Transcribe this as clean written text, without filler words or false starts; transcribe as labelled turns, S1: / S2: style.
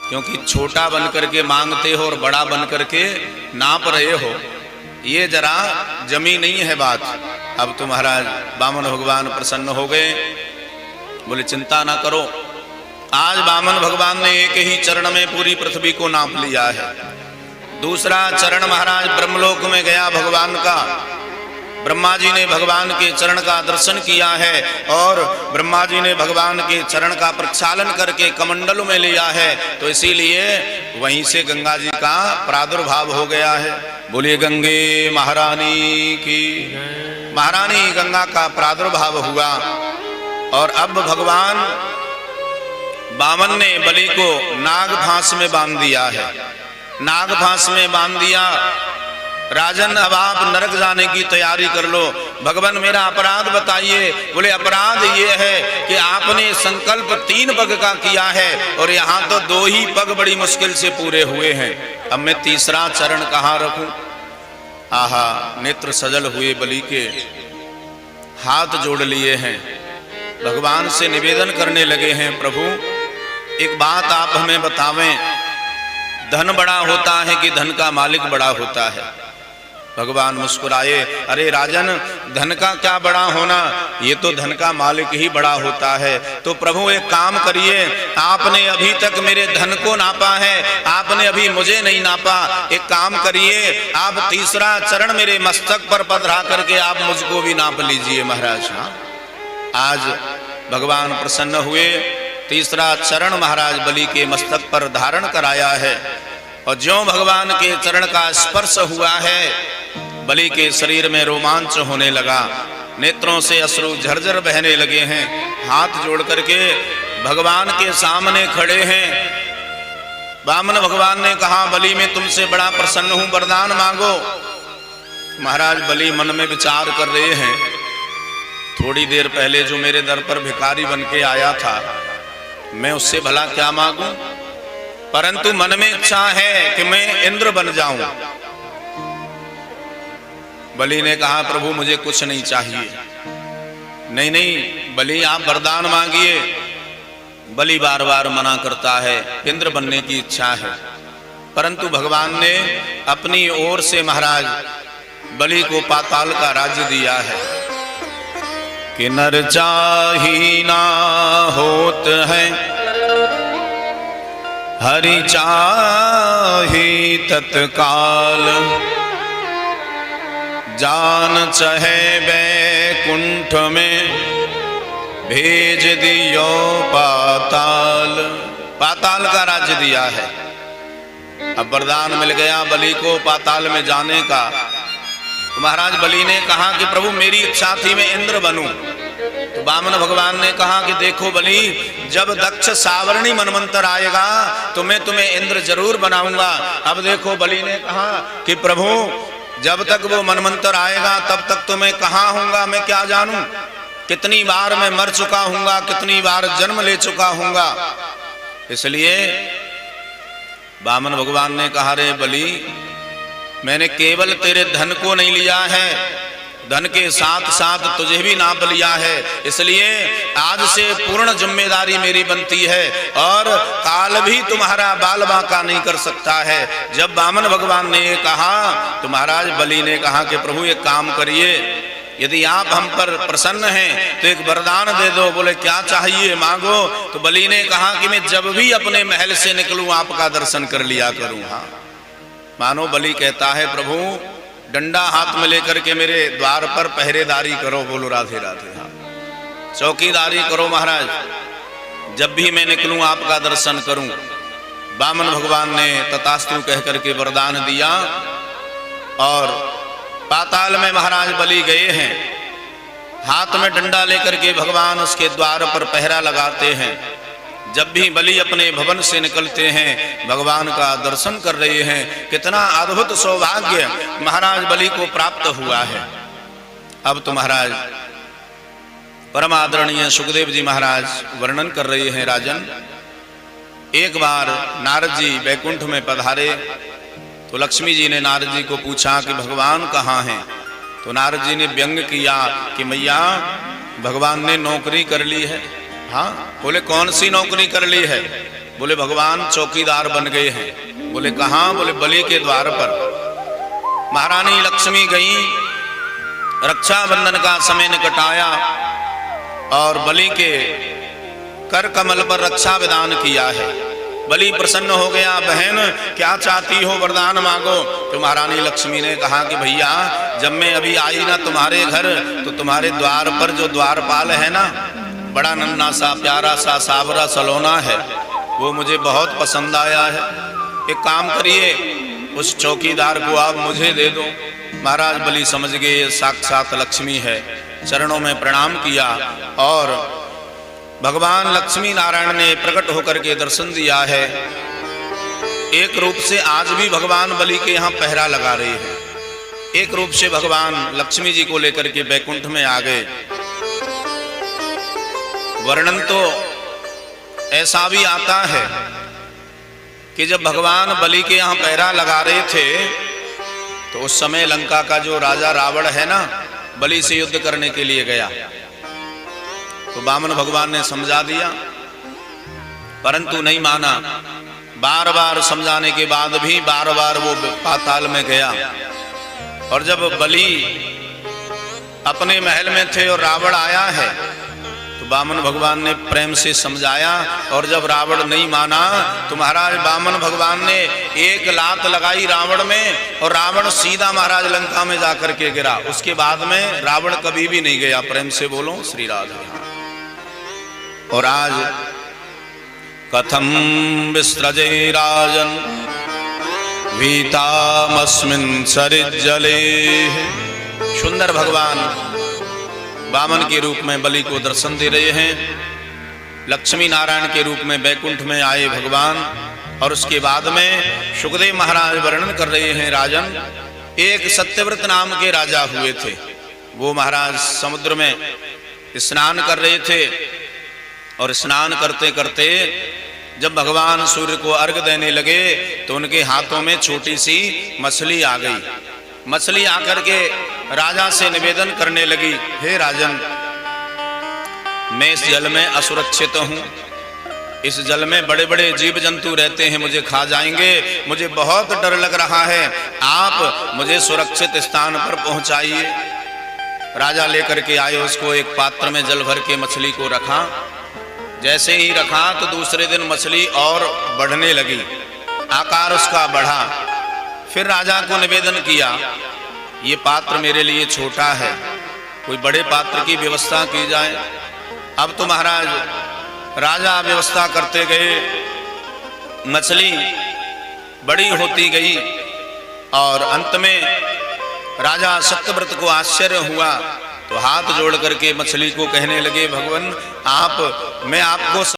S1: क्योंकि छोटा बन करके मांगते हो और बड़ा बन करके नाप रहे हो, ये जरा जमी नहीं है बात। अब तो महाराज वामन भगवान प्रसन्न हो गए, बोले चिंता ना करो, आज वामन भगवान ने एक ही चरण में पूरी पृथ्वी को नाप लिया है। दूसरा चरण महाराज ब्रह्मलोक में गया भगवान का, ब्रह्मा जी ने भगवान के चरण का दर्शन किया है और ब्रह्मा जी ने भगवान के चरण का प्रक्षालन करके कमंडल में लिया है, तो इसीलिए वहीं से गंगा जी का प्रादुर्भाव हो गया है। बोलिए गंगे महारानी की। महारानी गंगा का प्रादुर्भाव हुआ और अब भगवान वामन ने बलि को नाग फांस में बांध दिया है। नाग फांस में बांध दिया, राजन अब आप नरक जाने की तैयारी कर लो। भगवान मेरा अपराध बताइए। बोले अपराध ये है कि आपने संकल्प 3 पग का किया है और यहाँ तो 2 ही पग बड़ी मुश्किल से पूरे हुए हैं, अब मैं तीसरा चरण कहाँ रखूं। आहा, नेत्र सजल हुए बलि के, हाथ जोड़ लिए हैं, भगवान से निवेदन करने लगे हैं, प्रभु एक बात आप हमें बतावें, धन बड़ा होता है कि धन का मालिक बड़ा होता है। भगवान मुस्कुराए, अरे राजन धन का क्या बड़ा होना, ये तो धन का मालिक ही बड़ा होता है। तो प्रभु एक काम करिए, आपने अभी तक मेरे धन को नापा है, आपने अभी मुझे नहीं नापा, एक काम करिए आप तीसरा चरण मेरे मस्तक पर पधरा करके आप मुझको भी नाप लीजिए महाराज। हाँ, आज भगवान प्रसन्न हुए, तीसरा चरण महाराज बलि के मस्तक पर धारण कराया है और ज्यों भगवान के चरण का स्पर्श हुआ है, बलि के शरीर में रोमांच होने लगा, नेत्रों से अश्रु झरझर बहने लगे हैं, हाथ जोड़ करके भगवान के सामने खड़े हैं। वामन भगवान ने कहा, बलि मैं तुमसे बड़ा प्रसन्न हूं, वरदान मांगो। महाराज बलि मन में विचार कर रहे हैं, थोड़ी देर पहले जो मेरे दर पर भिखारी बन के आया था, मैं उससे भला क्या मांगूं, परंतु मन में इच्छा है कि मैं इंद्र बन जाऊं। बलि ने कहा, प्रभु मुझे कुछ नहीं चाहिए। नहीं नहीं बलि आप वरदान मांगिए। बलि बार बार मना करता है, इंद्र बनने की इच्छा है, परंतु भगवान ने अपनी ओर से महाराज बलि को पाताल का राज्य दिया है कि नर चाही ना होत है, हरि चाही तत्काल, जान चहे बैकुंठ में भेज दियो पाताल। पाताल का राज्य दिया है। अब वरदान मिल गया बलि को पाताल में जाने का। तो महाराज बलि ने कहा कि प्रभु मेरी इच्छा थी मैं इंद्र बनूं। तो वामन भगवान ने कहा कि देखो बलि, जब दक्ष सावरणी मनवंतर आएगा तो मैं तुम्हें इंद्र जरूर बनाऊंगा। अब देखो बलि ने कहा कि प्रभु जब तक वो मनवंतर आएगा तब तक तो मैं कहाँ हूंगा, मैं क्या जानूं, कितनी बार मैं मर चुका हूंगा, कितनी बार जन्म ले चुका हूंगा। इसलिए वामन भगवान ने कहा, रे बलि मैंने केवल तेरे धन को नहीं लिया है, धन के साथ साथ तुझे भी नाप लिया है, इसलिए आज से पूर्ण जिम्मेदारी मेरी बनती है और काल भी तुम्हारा बाल बांका नहीं कर सकता है। जब वामन भगवान ने ये कहा तो महाराज बलि ने कहा कि प्रभु एक काम करिए, यदि आप हम पर प्रसन्न हैं तो एक वरदान दे दो। बोले क्या चाहिए मांगो। तो बलि ने कहा कि मैं जब भी अपने महल से निकलूं आपका दर्शन कर लिया करूं। हाँ, मानो बलि कहता है, प्रभु डंडा हाथ में लेकर के मेरे द्वार पर पहरेदारी करो। बोलो राधे राधे। हाँ, चौकीदारी करो महाराज, जब भी मैं निकलूं आपका दर्शन करूं। वामन भगवान ने तथास्तु कह करके वरदान दिया और पाताल में महाराज बलि गए हैं। हाथ में डंडा लेकर के भगवान उसके द्वार पर पहरा लगाते हैं। जब भी बलि अपने भवन से निकलते हैं भगवान का दर्शन कर रहे हैं। कितना अद्भुत सौभाग्य महाराज बलि को प्राप्त हुआ है। अब तो महाराज परम आदरणीय सुखदेव जी महाराज वर्णन कर रहे हैं, राजन एक बार नारद जी बैकुंठ में पधारे तो लक्ष्मी जी ने नारद जी को पूछा कि भगवान कहाँ हैं। तो नारद जी ने व्यंग किया कि मैया भगवान ने नौकरी कर ली है। हाँ, बोले कौन सी नौकरी कर ली है। बोले भगवान चौकीदार बन गए हैं। बोले कहाँ? बोले बलि के द्वार पर। महारानी लक्ष्मी गई, रक्षाबंधन का समय निकट आया और बलि के कर कमल पर रक्षा विधान किया है। बलि प्रसन्न हो गया, बहन क्या चाहती हो, वरदान मांगो। तो महारानी लक्ष्मी ने कहा कि भैया जब मैं अभी आई ना तुम्हारे घर, तो तुम्हारे द्वार पर जो द्वारपाल है ना, बड़ा नन्हा सा प्यारा सा सावरा सलोना है, वो मुझे बहुत पसंद आया है। एक काम करिए, उस चौकीदार को आप मुझे दे दो। महाराज बलि समझ गए साक्षात लक्ष्मी है, चरणों में प्रणाम किया और भगवान लक्ष्मी नारायण ने प्रकट होकर के दर्शन दिया है। एक रूप से आज भी भगवान बलि के यहाँ पहरा लगा रहे हैं, एक रूप से भगवान लक्ष्मी जी को लेकर के बैकुंठ में आ गए। वर्णन तो ऐसा भी आता है कि जब भगवान बलि के यहाँ पहरा लगा रहे थे तो उस समय लंका का जो राजा रावण है ना, बलि से युद्ध करने के लिए गया। तो वामन भगवान ने समझा दिया, परंतु नहीं माना। बार बार समझाने के बाद भी बार बार वो पाताल में गया। और जब बलि अपने महल में थे और रावण आया है, तो वामन भगवान ने प्रेम से समझाया। और जब रावण नहीं माना तो महाराज वामन भगवान ने एक लात लगाई रावण में, और रावण सीधा महाराज लंका में जाकर के गिरा। उसके बाद में रावण कभी भी नहीं गया। प्रेम से बोलो श्री राधे। और आज कथम विस्रजे राजन वीतामस्मिन् सरिज्जले। सुंदर भगवान वामन के रूप में बलि को दर्शन दे रहे हैं, लक्ष्मी नारायण के रूप में बैकुंठ में आए भगवान। और उसके बाद में सुखदेव महाराज वर्णन कर रहे हैं, राजन एक सत्यव्रत नाम के राजा हुए थे। वो महाराज समुद्र में स्नान कर रहे थे और स्नान करते करते जब भगवान सूर्य को अर्घ देने लगे तो उनके हाथों में छोटी सी मछली आ गई। मछली आकर के राजा से निवेदन करने लगी, हे राजन मैं इस जल में असुरक्षित हूँ, इस जल में बड़े बड़े जीव जंतु रहते हैं, मुझे खा जाएंगे, मुझे बहुत डर लग रहा है, आप मुझे सुरक्षित स्थान पर पहुंचाइए। राजा लेकर के आए, उसको एक पात्र में जल भर के मछली को रखा। जैसे ही रखा तो दूसरे दिन मछली और बढ़ने लगी, आकार उसका बढ़ा। फिर राजा को निवेदन किया, ये पात्र मेरे लिए छोटा है, कोई बड़े पात्र की व्यवस्था की जाए। अब तो महाराज राजा व्यवस्था करते गए, मछली बड़ी होती गई और अंत में राजा सत्यव्रत को आश्चर्य हुआ तो हाथ जोड़ करके मछली को कहने लगे, भगवान मैं आपको